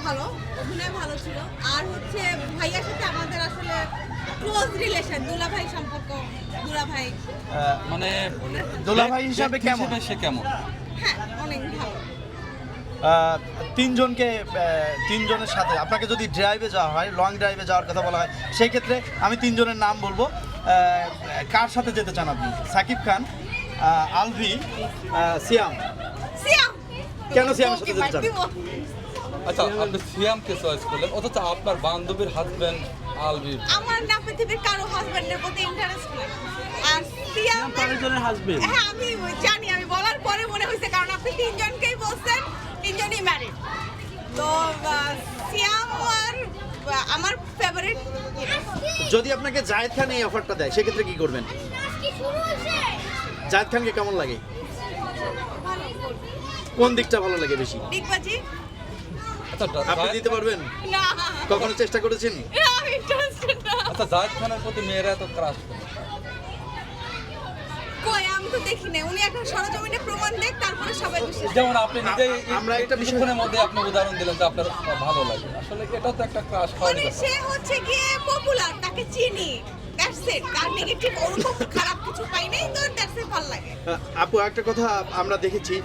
ভালো, অভিনয় ভালো ছিল। আর হচ্ছে ভাইয়ার সাথে আমাদের আসলে ক্লোজ রিলেশন, দুলাভাই সম্পর্ক। দুলাভাই মানে দুলাভাই হিসাবে কেমন? সে কেমন? হ্যাঁ অনেক ভালো। তিনজনের সাথে আপনাকে যদি ড্রাইভে যাওয়া হয়, লং ড্রাইভে যাওয়ার কথা বলা হয়, সেই ক্ষেত্রে আমি তিনজনের নাম বলবো। কার সাথে যেতে চান আপনি? সাকিব খান, আলভি, সিয়াম। সিয়াম কেন সিয়ামের সাথে যেতে চান? আচ্ছা, আপনি সিয়ামকে চয়েস করলেন, অথচ আপনার বান্ধবীর হাজবেন্ড আলভি। আমার না পৃথিবীর কারো হাজবেন্ডের প্রতি ইন্টারেস্ট নেই। আর সিয়াম আরেকজনের হাজবেন্ড। হ্যাঁ আমি জানি, আমি বলার পরে মনে হয়েছে, কারণ আপনি তিনজনকেই বলছেন, তিনজনই ম্যারিড। তো সিয়াম আর আমার ফেভারিট। যদি আপনাকে জায়েদ খান এই অফারটা দেয়, সেক্ষেত্রে কি করবেন? জায়েদ খানকে কেমন লাগে? কোন দিকটা ভালো লাগে বেশি? ডিগবাজি আচ্ছা, আপনি দিতে পারবেন? না, কখনো চেষ্টা করেছেন? আমি ইন্টারেস্টেড না। আচ্ছা, জায়েদ খানের প্রতি মেয়েরা এত ক্রাশ করে। কই আমি তো দেখি না, উনি একটা সরজমিনে প্রমাণ দেখ, তারপরে সবাই বিশ্বাস। যেমন আপনি নিজেই আমরা একটা বিষয়- কিছুক্ষণের মধ্যে আপনি উদাহরণ দিলেন যে আপনার ভালো লাগে। আসলে এটাও তো একটা ক্রাশ হওয়ার মানে ব্যাপার। সে হচ্ছে গিয়ে পপুলার, তাকে চিনি, দ্যাটস ইট। তার নেগেটিভ ওরকম খারাপ কিছু পাই নাই, তো দ্যাটস ইট, ভালো লাগে। আপু, একটা কথা আমরা দেখেছি,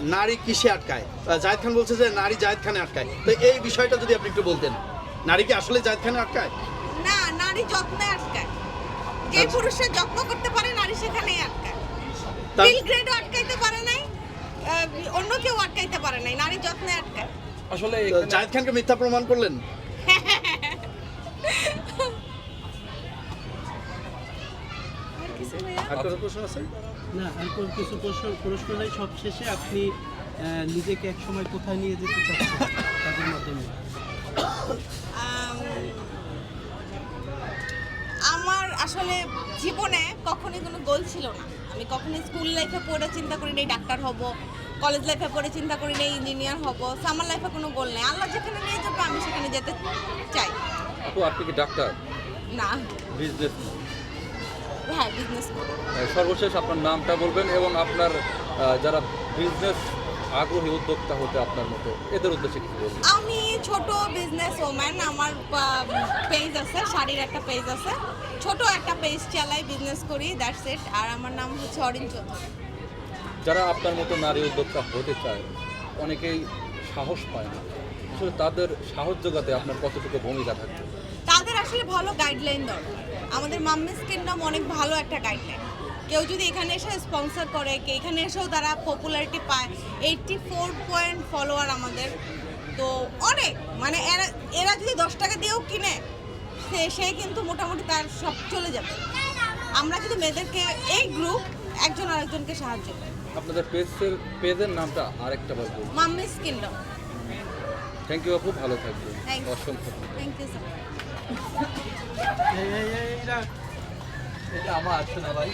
নারী কিসে আটকায়? জায়েদ খান বলছে যে নারী জায়েদ খানে আটকায়। তো এই বিষয়টা যদি আপনি একটু বলতেন, নারী কি আসলে জায়েদ খানে আটকায়? না, নারী যত্নে আটকায়। যে আচ্ছা। পুরুষের যত্ন করতে পারে, নারী সেখানেই আটকায়। তা- বিল গ্রেডও আটকাইতে পারে নাই, অন্য কেউ আটকাইতে পারে নাই, নারী যত্নে আটকায়। আসলে তো এখানে- জায়েদ খানকে মিথ্যা প্রমাণ করলেন। আর কিছু ভাইয়া? আর কোনো প্রশ্ন আছে? না, আর কোনো কিছু প্রশ্ন নেই। সব শেষে আপনি নিজেকে এক সময় কোথায় নিয়ে যেতে চাচ্ছেন তাদের মাধ্যমে? আম, আমার আসলে জীবনে কখনোই কোনো গোল ছিল না। আমি কখনোই স্কুল লাইফে পড়ে চিন্তা করি নাই ডাক্তার হব, কলেজ লাইফে পড়ে চিন্তা করি নাই ইঞ্জিনিয়ার হব। আমার লাইফে কোনো গোল নেই। আল্লাহ যেখানে নিয়ে যাবে আমি সেখানে যেতে চাই। আপু, আপনি কি ডাক্তার? না, বিজনেস? হ্যাঁ বিজনেস করি। সর্বশেষ আপনার নামটা বলবেন এবং আপনার যারা বিজনেস আগ্রহী উদ্যোক্তা হতে আপনার মতো, এদের উদ্দেশ্যে কিছু বলবেন। আমি ছোট বিজনেস ওম্যান। আমার পেজ আছে, শাড়ির একটা পেজ আছে, ছোট একটা পেজ চালাই, বিজনেস করি, দ্যাটস ইট। আর আমার নাম হচ্ছে অরিন চৌধুরী। যারা আপনার মতো নারী উদ্যোক্তা হতে চায়, অনেকেই সাহস পায় না, আসলে তাদের সাহস যোগাতে আপনার কতটুকু ভূমিকা থাকবে? তাদের আসলে ভালো গাইডলাইন দরকার। আমাদের মাম্মিস কিংডম অনেক ভালো একটা গাইডলাইন। কেউ যদি এখানে এসে স্পন্সর করে, এখানে এসেও তারা পপুলারিটি পায়। 84 পয়েন্ট ফলোয়ার আমাদের, তো অনেক, মানে এরা যদি 10 টাকা দিয়েও কিনে, সে কিন্তু মোটামুটি তার সব চলে যাবে। আমরা কিন্তু মেয়েদেরকে এই গ্রুপ একজন আরেকজনকে সাহায্য করি। আপনাদের পেজের নামটা আরেকটা বার বলুন। Mummies kingdom. থ্যাংক ইউ আপু, ভালো থাকবেন। Thank you. অসংখ্য ধন্যবাদ। Thank you sir. এটা আমার আছে না ভাই।